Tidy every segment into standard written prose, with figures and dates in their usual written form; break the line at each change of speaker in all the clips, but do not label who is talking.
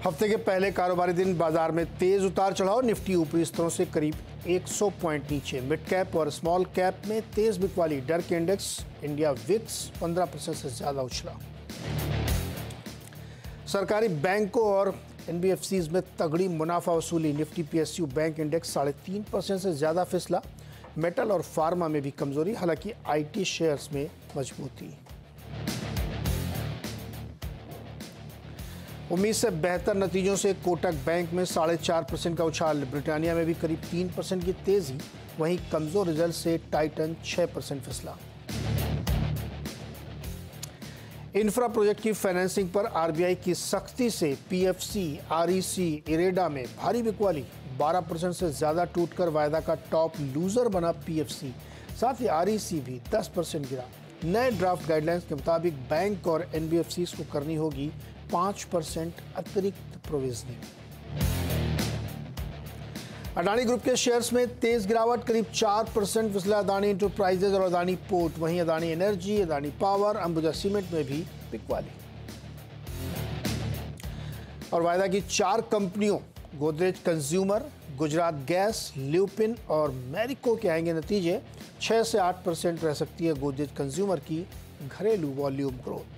हफ्ते के पहले कारोबारी दिन बाजार में तेज उतार चढ़ाव। निफ्टी ऊपरी स्तरों से करीब 100 पॉइंट नीचे। मिड कैप और स्मॉल कैप में तेज बिकवाली। डर के इंडेक्स इंडिया विक्स 15% से ज्यादा उछला। सरकारी बैंकों और एनबीएफसीज में तगड़ी मुनाफा वसूली। निफ्टी पीएसयू बैंक इंडेक्स 3.5% से ज्यादा फिसला। मेटल और फार्मा में भी कमजोरी, हालांकि आईटी शेयर्स में मजबूती। उम्मीद से बेहतर नतीजों से कोटक बैंक में 4.5% का उछाल। ब्रिटानिया में भी करीब 3% की तेजी। वहीं कमजोर रिजल्ट से टाइटन 6% फिसला। इंफ्रा प्रोजेक्ट की फाइनेंसिंग पर आरबीआई की सख्ती से पीएफसी, आरईसी, इरेडा में भारी बिकवाली। 12% से ज्यादा टूटकर वायदा का टॉप लूजर बना पीएफसी। साथ ही आरईसी भी 10% गिरा। नए ड्राफ्ट गाइडलाइंस के मुताबिक बैंक और एनबीएफसी को करनी होगी 5% अतिरिक्त प्रोविजनिंग। अडानी ग्रुप के शेयर्स में तेज गिरावट, करीब 4% फिसला अडानी इंटरप्राइजेज और अडानी पोर्ट। वहीं Adani energy, Adani power, Ambuja cement में भी बिकवाली। और वायदा की 4 कंपनियों Godrej consumer, Gujarat gas, lupin और मैरिको के आएंगे नतीजे। 6 से 8% रह सकती है गोदरेज कंज्यूमर की घरेलू वॉल्यूम ग्रोथ।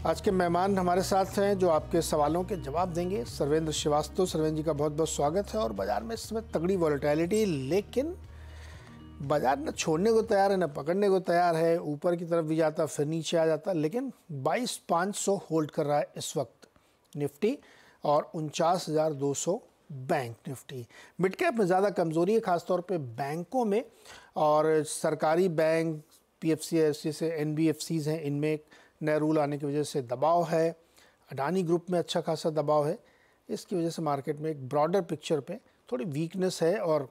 आज के मेहमान हमारे साथ हैं जो आपके सवालों के जवाब देंगे। सर्वेंद्र श्रीवास्तव। सर्वेंद्र जी का बहुत बहुत स्वागत है। और बाजार में इस समय तगड़ी वॉलेटिलिटी, लेकिन बाजार न छोड़ने को तैयार है न पकड़ने को तैयार है। ऊपर की तरफ भी जाता फिर नीचे आ जाता, लेकिन 22,500 होल्ड कर रहा है इस वक्त निफ्टी और 49,200 बैंक निफ्टी। मिड कैप में ज़्यादा कमजोरी है, खासतौर पे बैंकों में। और सरकारी बैंक, पीएफसी से एनबीएफसीज हैं, इनमें नए रूल आने की वजह से दबाव है। अडानी ग्रुप में अच्छा खासा दबाव है। इसकी वजह से मार्केट में एक ब्रॉडर पिक्चर पे थोड़ी वीकनेस है और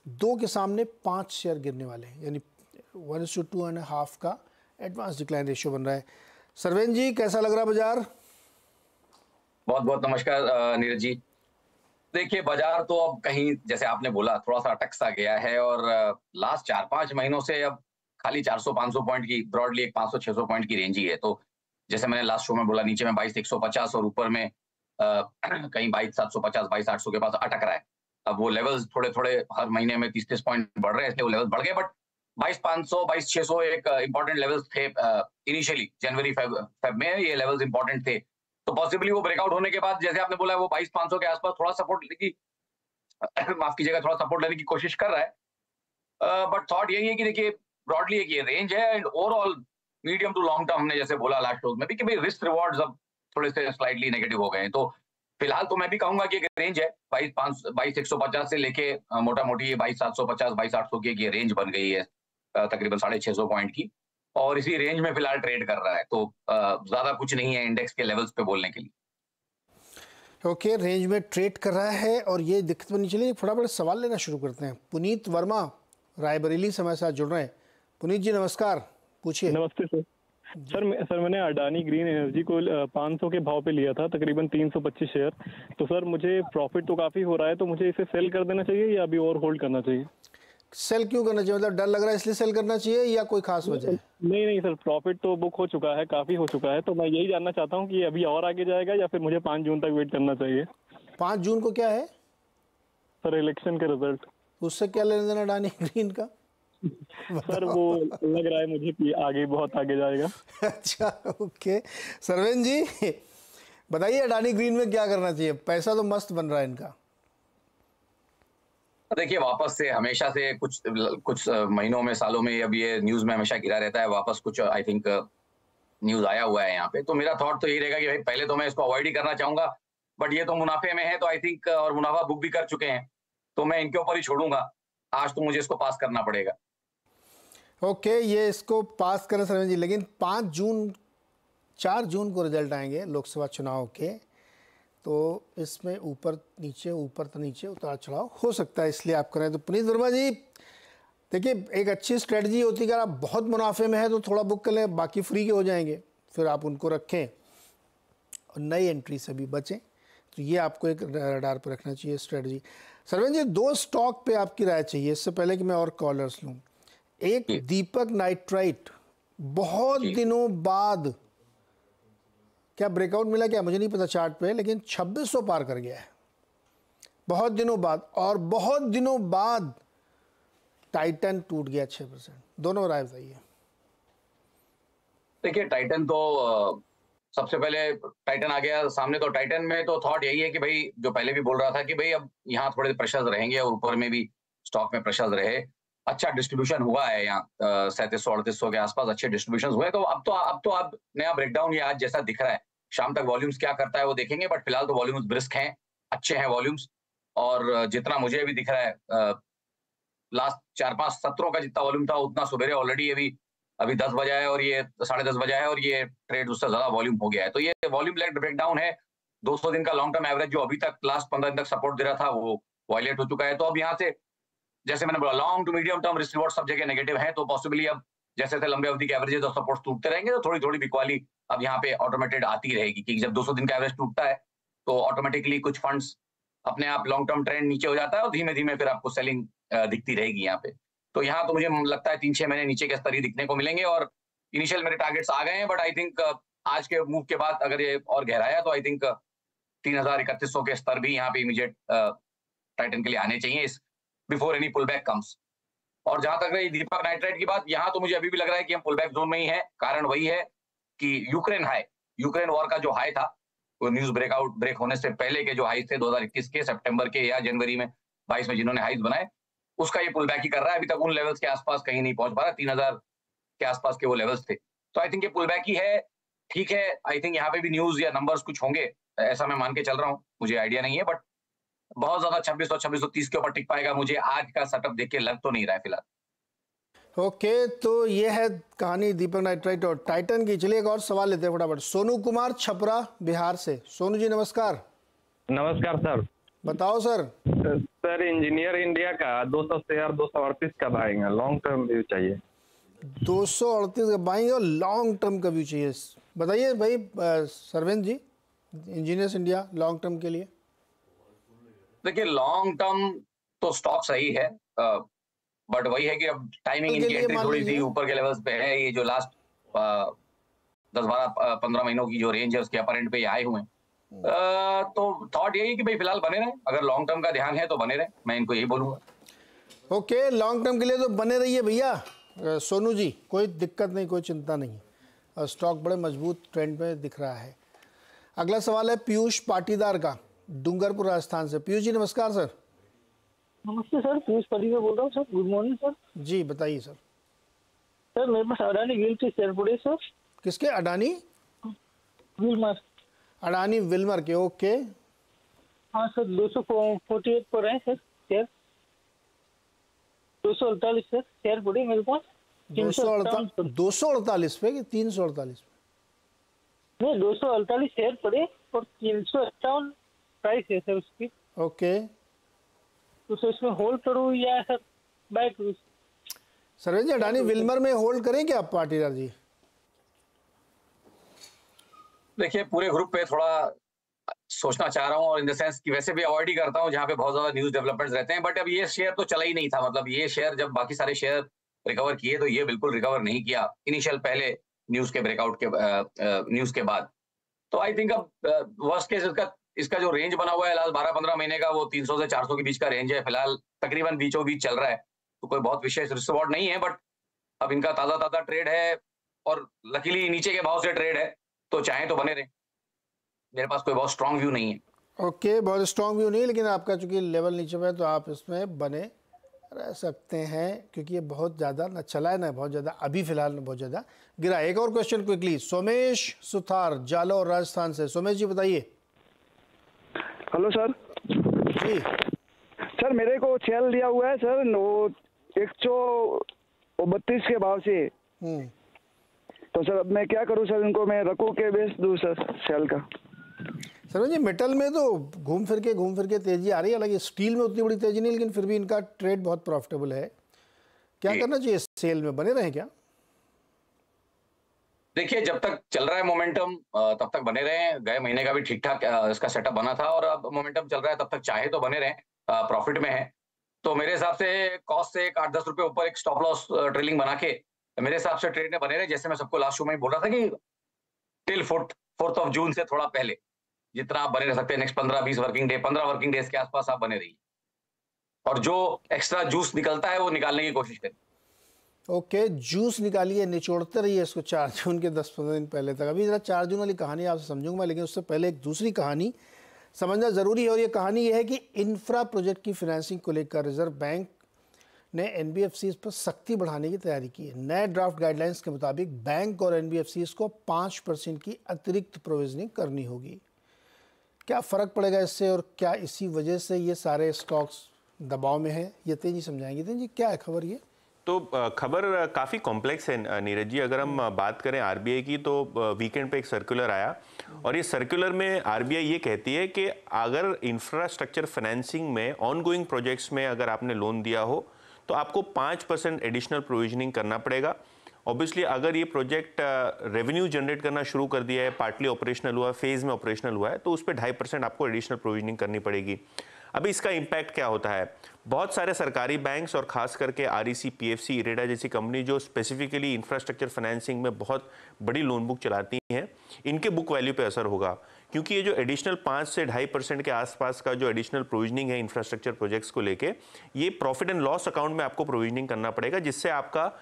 2 के सामने 5 शेयर गिरने वाले हैं, यानी 1:2.5 का एडवांस डिक्लाइन रेशियो बन रहा है। सर्वेंद्र जी, कैसा लग रहा है बाजार?
बहुत बहुत नमस्कार नीरज जी। देखिए, बाजार तो अब कहीं जैसे आपने बोला थोड़ा सा अटक सा गया है और लास्ट 4-5 महीनों से अब खाली 400-500 पॉइंट की, ब्रॉडली एक 500-600 पॉइंट की रेंज ही है। तो जैसे मैंने लास्ट शो में बोला, नीचे में 22,150 और ऊपर में कहीं 22,750, 22,800 के पास अटक रहा है। अब वो लेवल्स थोड़े थोड़े हर महीने में 30-30 पॉइंट बढ़ रहे हैं, इसलिए वो लेवल्स बढ़ गए। बट 22,500, 22,600 एक इंपॉर्टेंट लेवल्स थे इनिशियली जनवरी फेब में, ये लेवल्स इंपॉर्टेंट थे। तो पॉसिबली वो ब्रेकआउट होने के बाद, जैसे आपने बोला, वो 22,500 के आसपास थोड़ा सपोर्ट लेने की माफ कीजिएगा, थोड़ा सपोर्ट लेने की कोशिश कर रहा है। बट थॉट यही है कि देखिए, ब्रॉडली एक ये रेंज है and overall medium to long term, हमने जैसे बोला लास्ट शोज में भी कि भाई रिस्क रिवॉर्ड्स अब थोड़े से स्लाइटली नेगेटिव हो गए हैं। तो फिलहाल तो मैं भी कहूंगा कि एक रेंज है 22,150 से लेके मोटा मोटी 22,750, 22,800 की ये रेंज बन गई है, तकरीबन 650 पॉइंट की। और इसी रेंज में फिलहाल ट्रेड कर रहा है। तो ज्यादा कुछ नहीं है इंडेक्स के लेवल्स पे बोलने के लिए।
ओके, रेंज में ट्रेड कर रहा है और ये दिक्कत बनी। चलिए फटाफट सवाल लेना शुरू करते हैं। पुनीत वर्मा रायबरेली से हमारे साथ जुड़ रहे हैं। पुनीत जी नमस्कार, पूछिए।
नमस्ते सर। सर मैंने अडानी ग्रीन एनर्जी को 500 के भाव पे लिया था, तकरीबन 325 शेयर। तो सर मुझे प्रॉफिट तो काफी हो रहा है, तो मुझे इसे सेल कर देना चाहिए या अभी और होल्ड करना चाहिए?
सेल क्यों करना चाहिए? मतलब डर लग रहा है इसलिए सेल करना चाहिए या कोई खास वजह है?
नहीं सर, प्रॉफिट तो बुक हो चुका है, काफी हो चुका है। तो मैं यही जानना चाहता हूँ कि अभी और आगे जाएगा या फिर मुझे 5 जून तक वेट करना चाहिए?
5 जून को क्या है
सर? इलेक्शन के रिजल्ट।
उससे क्या लेना देना अडानी ग्रीन का?
सर वो लग रहा है मुझे कि आगे बहुत आगे जाएगा।
अच्छा, ओके। सर्वेन जी बताइए, अडानी ग्रीन में क्या करना चाहिए? पैसा तो मस्त बन रहा है इनका।
देखिए, वापस से हमेशा से कुछ महीनों में, सालों में अब ये न्यूज में हमेशा गिरा रहता है। वापस कुछ आई थिंक न्यूज आया हुआ है यहाँ पे। तो मेरा थॉट तो यही रहेगा कि भाई पहले तो मैं इसको अवॉइड ही करना चाहूंगा, बट ये तो मुनाफे में है तो आई थिंक, और मुनाफा बुक भी कर चुके हैं, तो मैं इनके ऊपर ही छोड़ूंगा। आज तो मुझे इसको पास करना पड़ेगा।
ओके, ये इसको पास करें सर्वेन जी, लेकिन 4 जून को रिजल्ट आएंगे लोकसभा चुनाव के, तो इसमें ऊपर नीचे उतार चढ़ाव हो सकता है, इसलिए आप करें। तो पुनीत वर्मा जी देखिए, एक अच्छी स्ट्रेटजी होती है, अगर आप बहुत मुनाफे में है तो थोड़ा बुक कर लें, बाकी फ्री के हो जाएंगे, फिर आप उनको रखें और नई एंट्री से भी बचें। तो ये आपको एक रडार पर रखना चाहिए स्ट्रेटजी। सर्वेन जी, 2 स्टॉक पे आपकी राय चाहिए इससे पहले कि मैं और कॉलर्स लूँ। एक दीपक नाइट्राइट बहुत
जी।
दिनों बाद क्या ब्रेकआउट मिला क्या मुझे नहीं पता चार्ट पे, लेकिन 2600 पार कर गया है बहुत दिनों बाद। और बहुत दिनों बाद टाइटन टूट गया 6%। दोनों राय बताइए।
देखिए टाइटन तो सबसे पहले टाइटन आ गया सामने, तो टाइटन में तो थॉट यही है कि भाई जो पहले भी बोल रहा था कि भाई अब यहाँ थोड़े प्रेशर्स रहेंगे और ऊपर में भी स्टॉक में प्रेशर्स रहे। अच्छा डिस्ट्रीब्यूशन हुआ है यहाँ 3700-3800 के आसपास अच्छे डिस्ट्रीब्यूशन हुए। तो अब नया ब्रेकडाउन ये आज जैसा दिख रहा है, शाम तक वॉल्यूम्स क्या करता है वो देखेंगे, बट फिलहाल तो वॉल्यूम्स ब्रिस्क हैं, अच्छे हैं वॉल्यूम्स। और जितना मुझे अभी दिख रहा है लास्ट 4-5 सत्रों का जितना वॉल्यूम था उतना सुबेरे ऑलरेडी अभी 10 बजा है और ये 10:30 बजा है और ये ट्रेड उससे ज्यादा वॉल्यूम हो गया है। तो ये वॉल्यूम लेग ब्रेकडाउन है। 200 दिन का लॉन्ग टर्म एवरेज जो अभी तक लास्ट 15 दिन तक सपोर्ट दे रहा था वो वायलेट हो चुका है। तो अब यहाँ से जैसे मैंने बोला long to medium term risk reward सब जगह नेगेटिव है, तो पॉसिबली अब जैसे थे लंबे अवधि के एवरेजेस और सपोर्ट टूटते रहेंगे तो थोड़ी थोड़ी बिकवाली अब यहाँ पे ऑटोमेटेड आती रहेगी, क्योंकि जब 200 दिन का एवरेज टूटता है तो ऑटोमेटिकली कुछ फंड्स अपने आप लॉन्ग टर्म ट्रेंड नीचे हो जाता है और धीमे धीमे फिर आपको सेलिंग दिखती रहेगी यहाँ पे। तो यहाँ तो मुझे लगता है 3-6 महीने नीचे के स्तर ही दिखने को मिलेंगे और इनिशियल मेरे टारगेट्स आ गए हैं। बट आई थिंक आज के मूव के बाद अगर ये और गहराया तो आई थिंक 3000-3100 के स्तर भी यहाँ पे इमीडिएट टाइटन के लिए आने चाहिए इस before any pull back comes. और जहां तक रही दीपक नाइट्राइट की बात, यहाँ तो मुझे अभी भी लग रहा है कि हम पुल बैक जोन में ही है। कारण वही है कि यूक्रेन वॉर का जो हाई था वो न्यूज ब्रेक होने से पहले के जो हाईज थे 2021 के सितंबर के या जनवरी में 22 में जिन्होंने हाईज बनाए, उसका ये पुल बैक ही कर रहा है। अभी तक उन लेवल्स के आसपास कहीं नहीं पहुंच पा रहा, 3000 के आसपास के वो लेवल्स थे। तो आई थिंक ये पुल बैक ही है, ठीक है। आई थिंक यहाँ पे भी न्यूज या नंबर्स कुछ होंगे, ऐसा मैं मान के चल रहा हूँ, मुझे आइडिया नहीं है, बट बहुत ज्यादा 2600-2630 के ऊपर टिक पाएगा मुझे आज का सेटअप देख के लग तो नहीं रहा है फिलहाल।
ओके, तो ये है कहानी दीपक नाइट्राइट और टाइटन की। चलिए एक और सवाल लेते हैं फटाफट। सोनू कुमार छपरा बिहार से। सोनू जी नमस्कार।
नमस्कार सर।
बताओ सर।
सर इंजीनियर इंडिया का 200 शेयर 238 कब आएगा? लॉन्ग टर्म व्यू चाहिए।
238 का बाइंग और लॉन्ग टर्म का व्यू चाहिए, बताइए भाई सरवेंद्र जी, इंजीनियर्स इंडिया लॉन्ग टर्म के लिए।
देखिए लॉन्ग टर्म तो स्टॉक सही है, बट वही है कि अब टाइमिंग इनकी एंट्री थोड़ी सी ऊपर के लेवल्स पे है। ये जो लास्ट 10-12-15 महीनों की जो रेंज है उसके अपर एंड पे ये आए हुए हैं। तो थॉट यही कि भाई फिलहाल बने रहे, अगर लॉन्ग टर्म का ध्यान है तो बने रहे, मैं इनको यही बोलूंगा।
ओके, लॉन्ग टर्म के लिए तो बने रहिए भैया सोनू जी, कोई दिक्कत नहीं, कोई चिंता नहीं। और स्टॉक बड़े मजबूत ट्रेंड में दिख रहा है। अगला सवाल है पीयूष पाटीदार का, डूंगरपुर राजस्थान से। पीयूष जी नमस्कार सर।
नमस्ते सर, पीयूष पाटीदार बोल रहा हूँ सर। Good morning sir.
जी बताइए सर।
सर मेरे पास अडानी विल्मर के शेयर पड़े सर।
किसके? अडानी
विल्मर।
अडानी विल्मर के, ओके।
हाँ सर, 248 पर है सर शेयर। 248 सर शेयर पड़े मेरे पास।
248 पे कि 348 पे?
नहीं, 248 शेयर पड़े और 358 प्राइस है सर उसकी।
ओके,
तो सर इसमें होल्ड करूँ या सर बाय करूँ?
सर जी अडानी विल्मर में होल्ड करें क्या आप पाटीदार जी?
देखिए पूरे ग्रुप पे थोड़ा सोचना चाह रहा हूँ और इन द सेंस कि वैसे भी अवॉइड ही करता हूँ जहाँ पे बहुत ज्यादा न्यूज डेवलपमेंट्स रहते हैं। बट अब ये शेयर तो चला ही नहीं था, मतलब ये शेयर जब बाकी सारे शेयर रिकवर किए तो ये बिल्कुल रिकवर नहीं किया इनिशियल पहले न्यूज के ब्रेकआउट के न्यूज के बाद। तो आई थिंक अब वर्स्ट केस इसका जो रेंज बना हुआ है लास्ट 12-15 महीने का वो 300 से 400 के बीच का रेंज है, फिलहाल तकरीबन बीचों बीच चल रहा है। तो कोई बहुत विशेष रिस्क रिवॉर्ड नहीं है, बट अब इनका ताजा ट्रेड है और लकीली नीचे के भाव से ट्रेड है, तो चाहे तो बने रहे। मेरे पास कोई बहुत स्ट्रॉन्ग व्यू नहीं है।
ओके, बहुत स्ट्रॉन्ग व्यू नहीं, लेकिन आपका चूंकि लेवल नीचे पे है तो आप इसमें बने रह सकते हैं, क्योंकि ये बहुत ज़्यादा ना चला है ना बहुत ज़्यादा, अभी फिलहाल ना बहुत ज़्यादा गिरा। एक और क्वेश्चन क्विकली, सोमेश सुथार जालौर राजस्थान से। सोमेश जी बताइए।
Hello sir.
जी
सर मेरे को सेल दिया हुआ है सर 132 के भाव से। तो सर अब मैं क्या करूं सर, इनको मैं रखूं के बेच दूं सर सेल का?
सर जी मेटल में तो घूम फिर के तेजी आ रही है, हालांकि स्टील में उतनी बड़ी तेजी नहीं, लेकिन फिर भी इनका ट्रेड बहुत प्रॉफिटेबल है। क्या करना चाहिए, सेल में बने रहें क्या?
देखिए जब तक चल रहा है मोमेंटम तब तक बने रहे। गए महीने का भी ठीक ठाक इसका सेटअप बना था और अब मोमेंटम चल रहा है, तब तक चाहे तो बने रहे, प्रॉफिट में है। तो मेरे हिसाब से कॉस्ट से 8-10 रुपए ऊपर एक स्टॉप लॉस ट्रेलिंग बना के मेरे हिसाब से ट्रेड में बने रहे। जैसे मैं सबको लास्ट शो में बोल रहा था कि टिल 4th ऑफ जून से थोड़ा पहले जितना आप बने रह सकते हैं, next 15-20 working day, 15 working days के आसपास आप बने रहिए, और जो एक्स्ट्रा जूस निकलता है वो निकालने की कोशिश करिए।
ओके, जूस निकालिए, निचोड़ते रहिए इसको 4 जून के 10-15 दिन पहले तक। अभी जरा 4 जून वाली कहानी आपसे समझूंगा, लेकिन उससे पहले एक दूसरी कहानी समझना ज़रूरी है, और ये कहानी ये है कि इंफ्रा प्रोजेक्ट की फाइनेंसिंग को लेकर रिजर्व बैंक ने एनबीएफसीज पर सख्ती बढ़ाने की तैयारी की है। नए ड्राफ्ट गाइडलाइंस के मुताबिक बैंक और एनबीएफसीज को 5% की अतिरिक्त प्रोविजनिंग करनी होगी। क्या फ़र्क पड़ेगा इससे, और क्या इसी वजह से ये सारे स्टॉक्स दबाव में है? यतीन जी समझाएंगे। यतीन जी, क्या है खबर ये?
तो खबर काफ़ी कॉम्प्लेक्स है नीरज जी। अगर हम बात करें आरबीआई की, तो वीकेंड पे एक सर्कुलर आया, और ये सर्कुलर में आरबीआई ये कहती है कि अगर इंफ्रास्ट्रक्चर फाइनेंसिंग में ऑनगोइंग प्रोजेक्ट्स में अगर आपने लोन दिया हो तो आपको 5% एडिशनल प्रोविजनिंग करना पड़ेगा। ऑब्वियसली अगर ये प्रोजेक्ट रेवेन्यू जनरेट करना शुरू कर दिया है, पार्टली ऑपरेशनल हुआ, फेज में ऑपरेशनल हुआ है, तो उस पर 2.5% आपको एडिशनल प्रोविजनिंग करनी पड़ेगी। अभी इसका इम्पैक्ट क्या होता है? बहुत सारे सरकारी बैंक्स और खास करके आरईसी, पीएफसी, इरेडा जैसी कंपनी जो स्पेसिफिकली इंफ्रास्ट्रक्चर फाइनेंसिंग में बहुत बड़ी लोन बुक चलाती हैं, इनके बुक वैल्यू पे असर होगा, क्योंकि ये जो एडिशनल 5 से 2.5% के आसपास का जो एडिशनल प्रोविजनिंग है इंफ्रास्ट्रक्चर प्रोजेक्ट्स को लेके, ये प्रॉफिट एंड लॉस अकाउंट में आपको प्रोविजनिंग करना पड़ेगा, जिससे आपका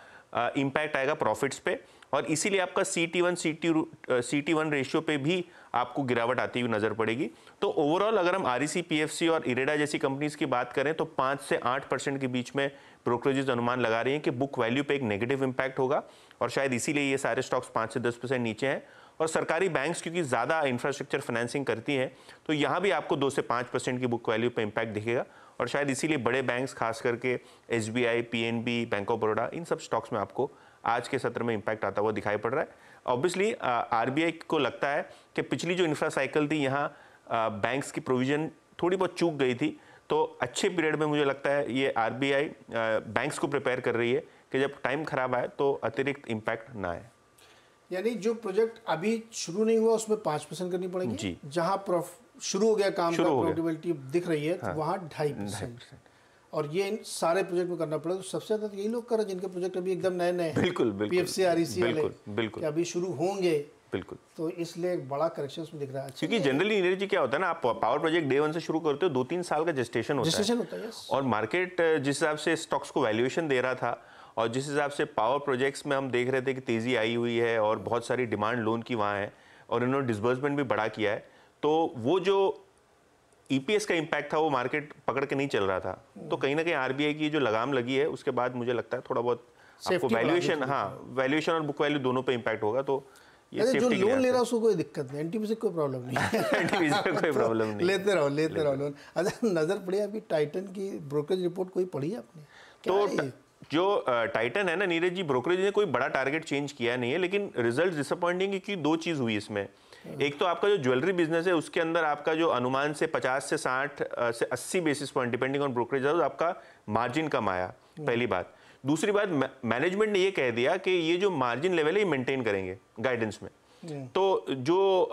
इम्पैक्ट आएगा प्रॉफिट्स पे, और इसीलिए आपका CET1 रेशियो पे भी आपको गिरावट आती हुई नजर पड़ेगी। तो ओवरऑल अगर हम आरईसी, पीएफसी और इरेडा जैसी कंपनीज की बात करें तो 5 से 8% के बीच में ब्रोकरेजेस अनुमान लगा रही हैं कि बुक वैल्यू पे एक नेगेटिव इंपैक्ट होगा, और शायद इसीलिए ये सारे स्टॉक्स 5 से 10% नीचे हैं। और सरकारी बैंक्स क्योंकि ज़्यादा इंफ्रास्ट्रक्चर फाइनेंसिंग करती हैं, तो यहाँ भी आपको 2 से 5% की बुक वैल्यू पे इंपैक्ट दिखेगा, और शायद इसीलिए बड़े बैंक्स खास करके SBI, PNB, bank of Baroda, इन सब स्टॉक्स में आपको आज के सत्र में इंपैक्ट आता हुआ दिखाई पड़ रहा है। ऑब्वियसली आरबीआई को लगता है कि पिछली जो इंफ्रा साइकिल थी, यहाँ बैंक्स की प्रोविजन थोड़ी बहुत चूक गई थी, तो अच्छे पीरियड में मुझे लगता है ये आरबीआई बैंक्स को प्रिपेयर कर रही है कि जब टाइम खराब आए तो अतिरिक्त इंपैक्ट ना आए।
यानी जो प्रोजेक्ट अभी शुरू नहीं हुआ उसमें 5% करनी पड़ेगी जी। जहां शुरू हो गया काम का, प्रॉफिटेबिलिटी दिख रही है, हाँ। तो वहाँ 2.5%, और ये इन सारे प्रोजेक्ट में करना पड़ेगा। तो सबसे ज्यादा तो यही लोग कर रहे हैं जिनके प्रोजेक्ट अभी एकदम नए नए,
बिल्कुल
पीएफसी, आरईसी वाले,
बिल्कुल
अभी शुरू होंगे,
बिल्कुल।
तो इसलिए एक बड़ा करेक्शन में दिख रहा है।
क्योंकि जनरली नीरज जी क्या होता है ना, आप पावर प्रोजेक्ट डे 1 से शुरू करते हो, 2-3 साल का जेस्टेशन होता है, और मार्केट जिस हिसाब से स्टॉक्स को वैल्यूएशन दे रहा था, और जिस हिसाब से पावर प्रोजेक्ट्स में हम देख रहे थे कि तेजी आई हुई है और बहुत सारी डिमांड लोन की वहाँ है, और इन्होंने डिसबर्समेंट भी बड़ा किया है, तो वो जो ईपीएस का इम्पैक्ट था वो मार्केट पकड़ के नहीं चल रहा था। तो कहीं ना कहीं आरबीआई की जो लगाम लगी है उसके बाद मुझे लगता है थोड़ा बहुत आपको वैल्यूएशन, हाँ, वैल्यूएशन और बुक वैल्यू दोनों पे इम्पैक्ट होगा। तो ये
जो लोन ले रहा है उसको कोई दिक्कत नहीं, एनटीपी से कोई प्रॉब्लम नहीं है,
एनटीपी से कोई प्रॉब्लम नहीं,
लेते रहो लोन। अच्छा, नजर पड़ी अभी टाइटन की ब्रोकरेज रिपोर्ट कोई पढ़ी है आपने?
तो जो टाइटन है ना नीरज जी, ब्रोकरेज ने कोई बड़ा टारगेट चेंज किया नहीं है, लेकिन रिजल्ट डिसअपॉइंटिंग क्योंकि 2 चीज हुई इसमें। एक तो आपका जो ज्वेलरी बिजनेस है उसके अंदर आपका जो अनुमान से 50 से 60 से 80 basis point depending on brokerage आपका मार्जिन कम आया, पहली बात। दूसरी बात, मैनेजमेंट ने ये कह दिया कि ये जो मार्जिन लेवल है ये मेंटेन करेंगे गाइडेंस में। तो जो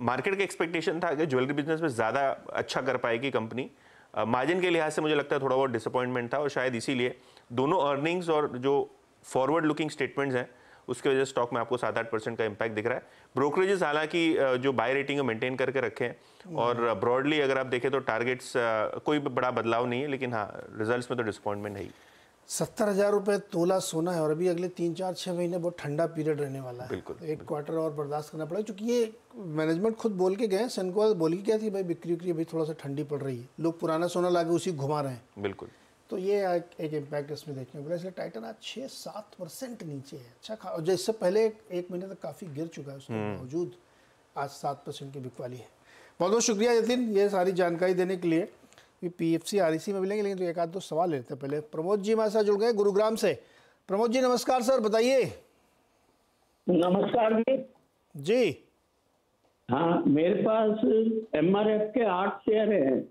मार्केट का एक्सपेक्टेशन था कि ज्वेलरी बिजनेस में ज्यादा अच्छा कर पाएगी कंपनी, मार्जिन के लिहाज से मुझे लगता है थोड़ा बहुत डिसअपॉइंटमेंट था, और शायद इसीलिए दोनों अर्निंग्स और जो फॉरवर्ड लुकिंग स्टेटमेंट्स हैं उसके वजह से स्टॉक में आपको 7-8% का इंपैक्ट दिख रहा है। ब्रोकरेजेस हालांकि जो बाय रेटिंग है मेंटेन करके रखे हैं, और ब्रॉडली अगर आप देखें तो टारगेट्स कोई बड़ा बदलाव नहीं है, लेकिन हाँ, रिजल्ट्स में तो डिसअपॉइंटमेंट है ही।
70,000 रुपये तोला सोना है, और अभी अगले 3-4-6 महीने बहुत ठंडा पीरियड रहने वाला है।
बिल्कुल,
एक क्वार्टर और बर्दाश्त करना पड़ेगा, क्योंकि ये मैनेजमेंट खुद बोल के गए, सेनको बोली क्या थी, भाई बिक्री अभी थोड़ा सा ठंडी पड़ रही है, लोग पुराना सोना लाके उसी घुमा रहे हैं।
बिल्कुल,
तो ये एक इम्पैक्ट इसमें देखने को मिला। इसलिए टाइटन आज 6-7% नीचे है। अच्छा, और जिससे पहले एक महीने तक काफ़ी गिर चुका है, उसके बावजूद आज 7% की बिकवाली है। बहुत बहुत शुक्रिया यतीन ये सारी जानकारी देने के लिए। पीएफसी, आरईसी में मिलेंगे, लेकिन तो एक आध 2 सवाल लेते हैं पहले। प्रमोद जी हमारे साथ जुड़ गए गुरुग्राम से। प्रमोद जी नमस्कार सर, बताइए।
नमस्कार
जी।
हाँ, मेरे पास एमआरएफ के 8 शेयर हैं।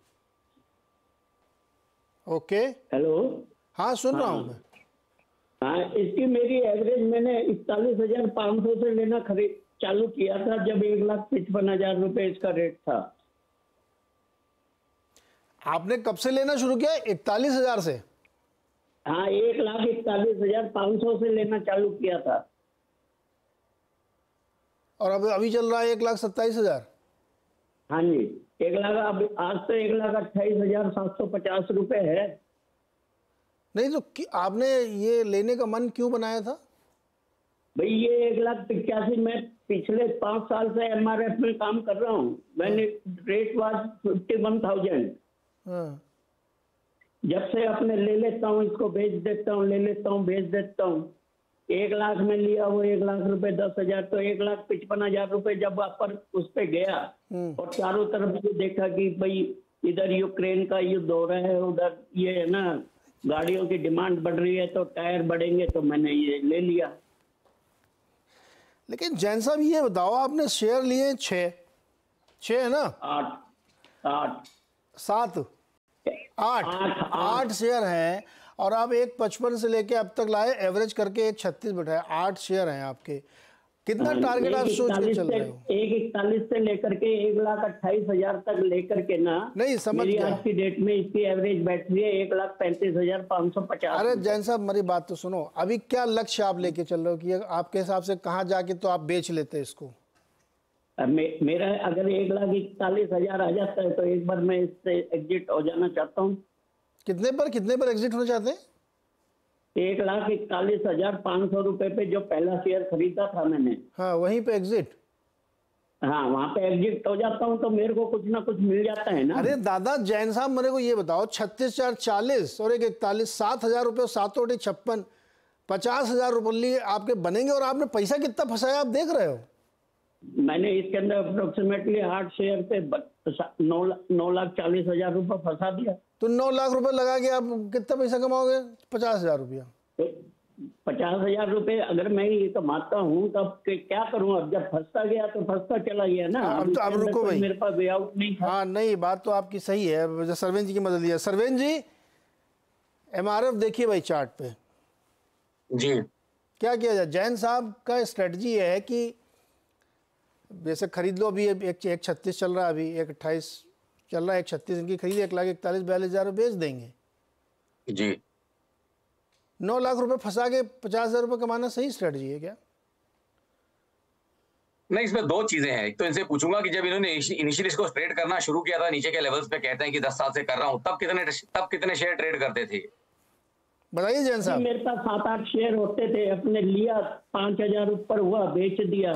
ओके,
हेलो,
हाँ सुन रहा हूँ मैं।
हाँ, इसकी मेरी एवरेज मैंने 41,500 से लेना चालू किया था जब 1,55,000 रुपए इसका रेट था।
आपने कब से लेना शुरू किया? 41,000 से?
हाँ, 1,41,500 से लेना चालू किया था।
और अब अभी चल रहा है 1,27,000।
हाँ जी, 1 लाख, अब आज तो 1,28,750 रुपए है।
नहीं तो आपने ये लेने का मन क्यों बनाया था?
भाई ये 1,85,000, मैं पिछले 5 साल से MRF में काम कर रहा हूँ। मैंने रेट वाज 51,000।
हाँ।
जब से अपने ले लेता हूँ, इसको बेच देता हूँ, ले लेता हूँ, बेच देता हूँ। 1 लाख में लिया वो 1 लाख रुपए 10,000, तो 1,55,000 रुपए जब पर उस पे गया और चारों तरफ ये देखा कि भाई इधर यूक्रेन का युद्ध हो रहा है, उधर ये है ना गाड़ियों की डिमांड बढ़ रही है, तो टायर बढ़ेंगे, तो मैंने ये ले लिया।
लेकिन जैन साहब ये बताओ, आपने शेयर लिए 6 है ना? 8 शेयर हैं और आप 1,55 से लेके अब तक लाए, एवरेज करके 1,36 बैठा है। 8 शेयर हैं आपके। कितना टारगेट आप सोच के चल रहे हो?
1,41 से लेकर के 1,28,000 तक लेकर के ना,
नहीं समझ
मेरी
गया।
आज की डेट में इसकी एवरेज बैठ रही है 1,35,550।
अरे जैन साहब मेरी बात तो सुनो, अभी क्या लक्ष्य आप लेके चल रहे हो कि आपके हिसाब से कहाँ जाके तो आप बेच लेते इसको?
मेरा अगर 1,41,000 आ जाता है तो एक बार मैं इससे एग्जिट हो जाना चाहता हूँ।
कितने पर एग्जिट होना चाहते हैं?
1,41,500 रुपए पे जो पहला शेयर खरीदा था मैंने,
हाँ वहीं पे एग्जिट।
हाँ, वहाँ पे एग्जिट हो जाता हूँ तो मेरे को कुछ ना कुछ मिल जाता है ना।
अरे दादा जैन साहब मेरे को ये बताओ, 36,440 और 1,41, 7,000 रुपये, 7,56, 50,000 रुपये आपके बनेंगे। और आपने पैसा कितना फंसाया आप देख रहे हो?
मैंने इसके अंदर अप्रोक्सीमेटली 8 शेयर पे 9,40,000 रुपये फंसा दिया।
तो 9 लाख रुपए लगा के आप कितना पैसा कमाओगे? 50,000 रुपया।
50,000 रुपए अगर मैं ये कमाता हूँ तब क्या करूँ? अब जब फंसता गया तो फंसता चला गया ना।
अब रुको भाई,
मेरे पास वे आउट नहीं था।
हाँ नहीं, बात तो आपकी सही है। सरवेन जी की मदद लिया। सरवेन जी, MRF देखिए भाई चार्ट पे
जी
क्या किया जाए? जैन साहब का स्ट्रेटजी है कि जैसे खरीद लो, अभी 1,36 चल रहा है, अभी 1,28 चल रहा है, 1,36 इनकी खरीद 1,41,42,000 बेच देंगे।
जी
9 लाख रुपए फंसा के 50,000 रुपये कमाना सही स्ट्रेटजी है क्या?
नहीं, इसमें 2 चीजें हैं। एक तो इनसे पूछूंगा कि जब इन्होंने इनिशियली इसको ट्रेड करना शुरू किया था, नीचे के लेवल्स पे कहते हैं कि 10 साल से कर रहा हूं, तब कितने शेयर ट्रेड करते थे?
बताइए जैन साहब।
मेरे पास 7-8 शेयर होते थे, अपने लिया, 5,000 ऊपर हुआ, बेच दिया।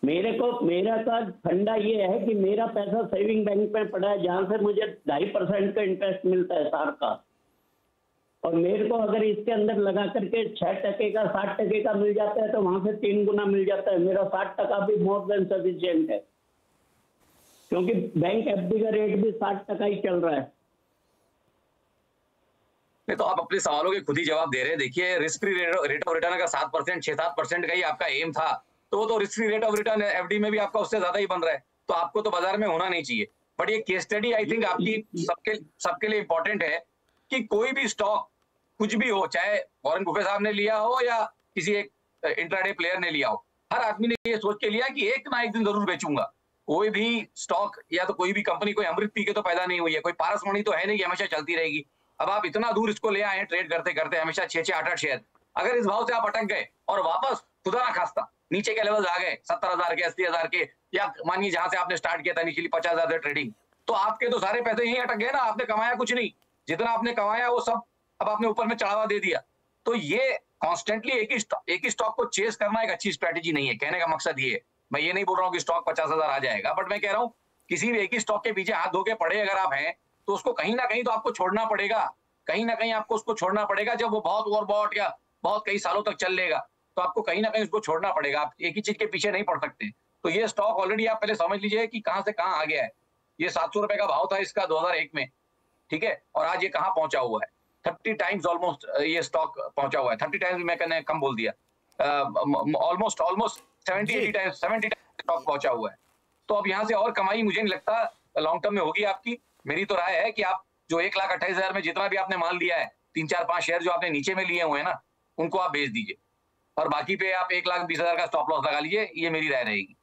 मेरा का फंडा ये है कि मेरा पैसा सेविंग बैंक में पड़ा है, जहां से मुझे 2.5% का इंटरेस्ट मिलता है साल का। और मेरे को अगर इसके अंदर लगा करके 6% का 60% का मिल जाता है तो वहां से 3 गुना मिल जाता है। मेरा 60% भी मोर देन सफिशिएंट है, क्योंकि बैंक FD का रेट भी 60% ही चल रहा है।
नहीं तो आप अपने सवालों के खुद ही जवाब दे रहे हैं। देखिए, risk free rate of return अगर 7%, 6-7% का ही आपका एम था, तो risk free rate of return FD में भी आपका उससे ज्यादा ही बन रहा है। तो आपको तो बाजार में होना नहीं चाहिए। बट ये केस स्टडी आई थिंक आपकी सबके लिए इंपॉर्टेंट है कि कोई भी स्टॉक कुछ भी हो, चाहे वॉरेन बुफे साहब ने लिया हो या किसी एक इंट्राडे प्लेयर ने लिया हो, हर आदमी ने ये सोच के लिया कि एक ना एक दिन जरूर बेचूंगा। कोई भी स्टॉक या तो कोई भी कंपनी कोई अमृत पी के तो पैदा नहीं हुई है, कोई पारसमणि तो है नहीं कि हमेशा चलती रहेगी। अब आप इतना दूर इसको ले आए ट्रेड करते करते, हमेशा 6-6, 8-8 शेयर, अगर इस भाव से आप अटक गए और वापस खुदा ना खास्ता नीचे के लेवल आ गए 70,000 के, 80,000 के, या मानिए जहां से आपने स्टार्ट किया था इनिशियली 50,000 से ट्रेडिंग, तो आपके तो सारे पैसे यहीं अटक गए ना। आपने कमाया कुछ नहीं, जितना आपने कमाया वो सब अब आपने ऊपर में चढ़ावा दे दिया। तो ये कॉन्स्टेंटली एक ही स्टॉक को चेस करना एक अच्छी स्ट्रेटेजी नहीं है। कहने का मकसद ये है, मैं ये नहीं बोल रहा हूँ कि स्टॉक 50,000 आ जाएगा, बट मैं कह रहा हूँ किसी भी एक ही स्टॉक के पीछे हाथ धो के पड़े अगर आप हैं तो उसको कहीं ना कहीं तो आपको छोड़ना पड़ेगा। कहीं ना कहीं आपको उसको छोड़ना पड़ेगा। जब वो बहुत ओवरबॉट या बहुत कई सालों तक चल लेगा तो आपको कहीं ना कहीं उसको छोड़ना पड़ेगा। आप एक ही चीज के पीछे नहीं पड़ सकते। तो ये स्टॉक ऑलरेडी आप पहले समझ लीजिए कि कहां से कहां आ गया है। ये 700 रुपए का भाव था इसका 2001 में, ठीक है, और आज ये कहां पहुंचा हुआ है? 30 टाइम्स ऑलमोस्ट ये स्टॉक पहुंचा हुआ है। 30 टाइम्स मैं कहने कम बोल दिया, ऑलमोस्ट 70-80 टाइम्स स्टॉक पहुंचा हुआ है। तो अब यहाँ से और कमाई मुझे नहीं लगता लॉन्ग टर्म में होगी आपकी। मेरी तो राय है कि आप जो 1,28,000 में जितना भी आपने माल लिया है, 3-4-5 शेयर जो आपने नीचे में लिए हुए हैं ना, उनको आप बेच दीजिए और बाकी पे आप 1,20,000 का स्टॉप लॉस लगा लीजिए। ये मेरी राय रहेगी।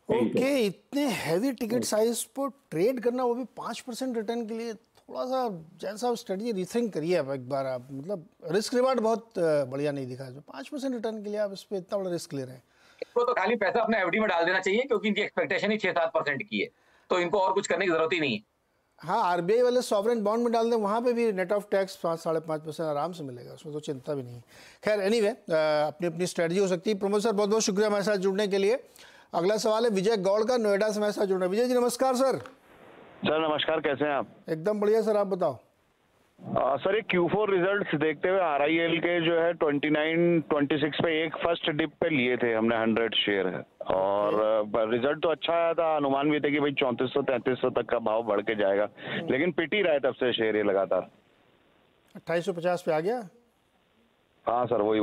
ओके, इतने हैवी टिकट साइज पर ट्रेड करना, वो भी 5% रिटर्न के लिए, थोड़ा सा जैसा स्ट्रेटजी रीथिंक करिए आप एक बार। आप मतलब रिस्क रिवार्ड बहुत बढ़िया नहीं दिखा, जो 5% रिटर्न के लिए आप इस पर इतना बड़ा रिस्क ले रहे हैं।
इनको तो खाली पैसा अपने एफडी में डाल देना चाहिए, क्योंकि इनकी एक्सपेक्टेशन ही 6-7% की है, तो इनको और कुछ करने की जरूरत ही नहीं है।
हाँ, आरबीआई वाले सॉवरेन बॉन्ड में डाल दें, वहाँ पे भी नेट ऑफ टैक्स 5-5.5% आराम से मिलेगा, उसमें तो चिंता भी नहीं है। खैर एनीवे, अपनी अपनी स्ट्रेटजी हो सकती है। प्रमोद सर बहुत बहुत शुक्रिया हमारे साथ जुड़ने के लिए। अगला सवाल है विजय गौड़ का, नोएडा से हमारे साथ जुड़ रहे हैं। विजय जी नमस्कार सर।
सर नमस्कार, कैसे हैं आप?
एकदम बढ़िया सर, आप बताओ।
सर ये Q4 रिजल्ट्स देखते हुए RIL के जो है 29-26 पे एक फर्स्ट डिप पे लिए थे हमने 100 शेयर है, और रिजल्ट तो अच्छा आया था, अनुमान भी थे कि भाई 3400-3300 तक का भाव बढ़ के जाएगा, लेकिन पिट ही रहा है तब से शेयर ये लगातार।
2850 पे आ गया।
हाँ सर, वही।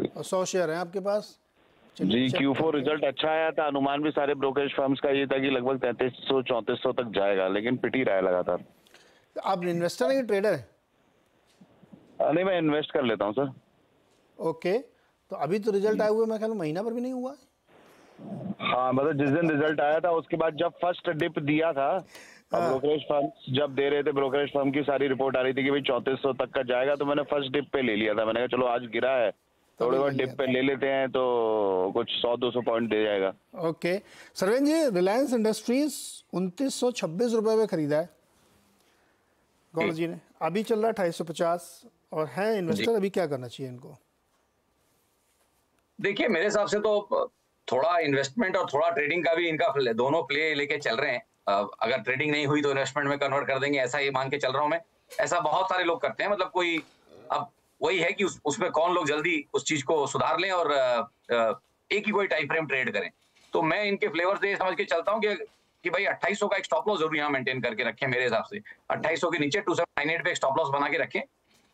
और 100 शेयर हैं आपके पास
जी। Q4 रिजल्ट अच्छा आया था, अनुमान भी सारे ब्रोकरेज फर्म्स का ये था कि लगभग 3300-3400 तक जाएगा, लेकिन पिट ही रहा है लगातार।
आप इन्वेस्टर हैं कि ट्रेडर हैं?
नहीं, मैं इन्वेस्ट कर लेता हूँ सर।
ओके, तो अभी तो रिजल्ट आए हुए मैं ख्याल महीना भर भी नहीं हुआ।
हाँ, मतलब जिस दिन रिजल्ट आया था उसके बाद जब फर्स्ट डिप दिया था, ब्रोकरेज फर्म जब दे रहे थे, ब्रोकरेज फर्म की सारी रिपोर्ट आ रही थी कि भाई 3400 तक का जाएगा, तो मैंने फर्स्ट डिप पे ले लिया था। मैंने कहा चलो आज गिरा है, थोड़े बहुत डिप पे ले लेते हैं तो कुछ 100-200 पॉइंट दे जाएगा।
ओके सरवेन जी, रिलायंस इंडस्ट्रीज 2926 रुपए में खरीदा है गौड़ जी ने, अभी चल रहा है 2850, और है इन्वेस्टर, अभी क्या करना चाहिए इनको?
देखिए मेरे हिसाब से तो थोड़ा इन्वेस्टमेंट और थोड़ा ट्रेडिंग का भी इनका दोनों प्ले लेके चल रहे हैं। अगर ट्रेडिंग नहीं हुई तो इन्वेस्टमेंट में कन्वर्ट कर देंगे, ऐसा ही मान के चल रहा हूं मैं। ऐसा बहुत सारे लोग करते हैं, मतलब कोई अब वही है कि उसमें कौन लोग जल्दी उस चीज को सुधार लें और एक ही कोई टाइम फ्रेम ट्रेड करें। तो मैं इनके फ्लेवर से समझ के चलता हूँ कि भाई 2800 का एक स्टॉप लॉस जरूर यहाँ मेंटेन करके रखें। मेरे हिसाब से 2800 के नीचे 2798 पे एक स्टॉप लॉस बना के रखें,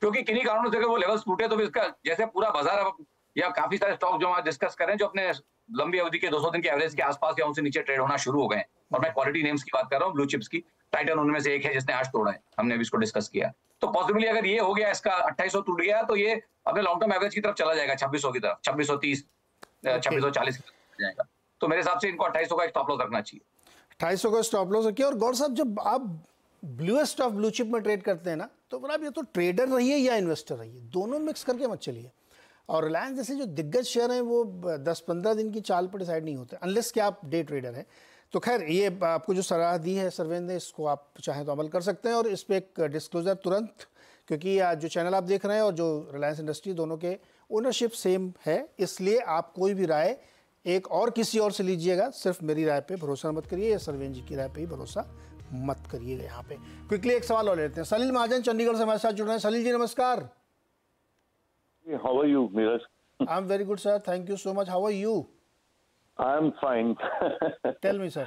क्योंकि किन्हीं कारणों से अगर वो लेवल्स टूटे तो इसका जैसे पूरा बाजार या काफी सारे स्टॉक जो हम डिस्कस करें जो अपने लंबी अवधि के 200 दिन के एवरेज के आसपास या उनसे नीचे ट्रेड होना शुरू हो गए, और मैं क्वालिटी नेम्स की बात कर रहा हूँ, ब्लू चिप्स की। टाइटन उनमें से एक है जिसने आज तोड़ा है, हमने अभी इसको डिस्कस किया। तो पॉसिबली अगर ये हो गया, इसका 2800 टूट गया, तो ये अपने लॉन्ग टर्म एवरेज की तरफ चला जाएगा, 2600 की तरफ, 2630 2640 की तरफ जाएगा। तो मेरे हिसाब से इनको 2800 का स्टॉप लॉस रखना चाहिए।
2800 का स्टॉप लॉस रखिए। और गौर साहब, जब आप ब्लूएस्ट ऑफ ब्लू चिप में ट्रेड करते हैं ना, तो फिर आप ये तो ट्रेडर रहिए या इन्वेस्टर रहिए, दोनों मिक्स करके मत चलिए। और रिलायंस जैसे जो दिग्गज शेयर हैं वो 10-15 दिन की चाल पर डिसाइड नहीं होते, अनलेस कि आप डे ट्रेडर हैं। तो खैर ये आपको जो सलाह दी है सरवेन ने, इसको आप चाहें तो अमल कर सकते हैं। और इस पर एक डिस्क्लोजर तुरंत, क्योंकि जो चैनल आप देख रहे हैं और जो रिलायंस इंडस्ट्री, दोनों के ओनरशिप सेम है, इसलिए आप कोई भी राय एक और किसी और से लीजिएगा, सिर्फ मेरी राय पे भरोसा मत करिए या सरवेन जी की राय पे ही भरोसा मत करिएगा। यहाँ पे क्विकली एक सवाल और लेते हैं। सलील महाजन चंडीगढ़ से हमारे साथ जुड़ रहे हैं। सलील जी नमस्कार।
How are you, Neeraj?
I'm very good, sir. Thank you so much. How are you?
I'm fine.
Tell me, sir.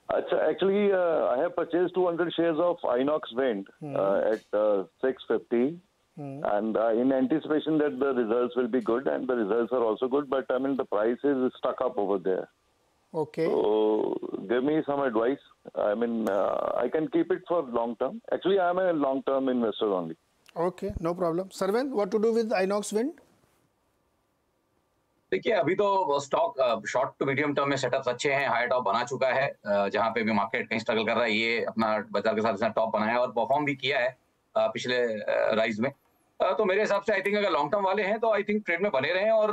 Actually, I have purchased 200 shares of Inox Wind at 650, and in anticipation that the results will be good, and the results are also good. But I mean, the price is stuck up over there.
Okay.
So give me some advice. I mean, I can keep it for long term. Actually, I am a long-term investor only.
Okay, no problem. Sarven, what to do with Inox Wind?
देखिए अभी तो stock short to medium term में setups अच्छे हैं, high top बना चुका है, जहां पे भी मार्केट कहीं स्ट्रगल कर रहा है, ये अपना बाजार के साथ टॉप बनाया और परफॉर्म भी किया है पिछले राइज में। तो मेरे हिसाब से आई थिंक अगर लॉन्ग टर्म वाले हैं तो आई थिंक ट्रेड में बने रहें, और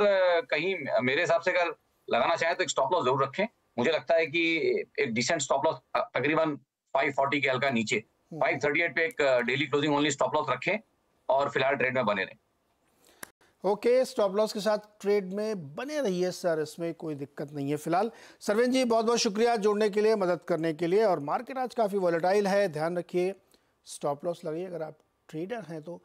कहीं मेरे हिसाब से अगर लगाना चाहें तो एक स्टॉप लॉस जरूर रखें। मुझे लगता है कि एक डिसेंट स्टॉप लॉस तकरीबन 540 के हल्का नीचे 538 पे एक daily closing only stop loss रखें और फिलहाल ट्रेड में बने रहें।
ओके, स्टॉप लॉस के साथ ट्रेड में बने रहिए सर, इसमें कोई दिक्कत नहीं है फिलहाल। सरवेन जी बहुत बहुत शुक्रिया जुड़ने के लिए, मदद करने के लिए। और मार्केट आज काफ़ी वॉलेटाइल है, ध्यान रखिए, स्टॉप लॉस लगाइए अगर आप ट्रेडर हैं तो।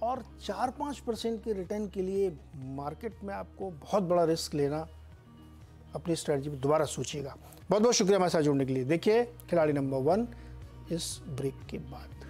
और 4-5% के रिटर्न के लिए मार्केट में आपको बहुत बड़ा रिस्क लेना, अपनी स्ट्रेटजी पर दोबारा सोचिएगा। बहुत बहुत शुक्रिया हमारे साथ जुड़ने के लिए। देखिए खिलाड़ी नंबर 1 इस ब्रेक के बाद।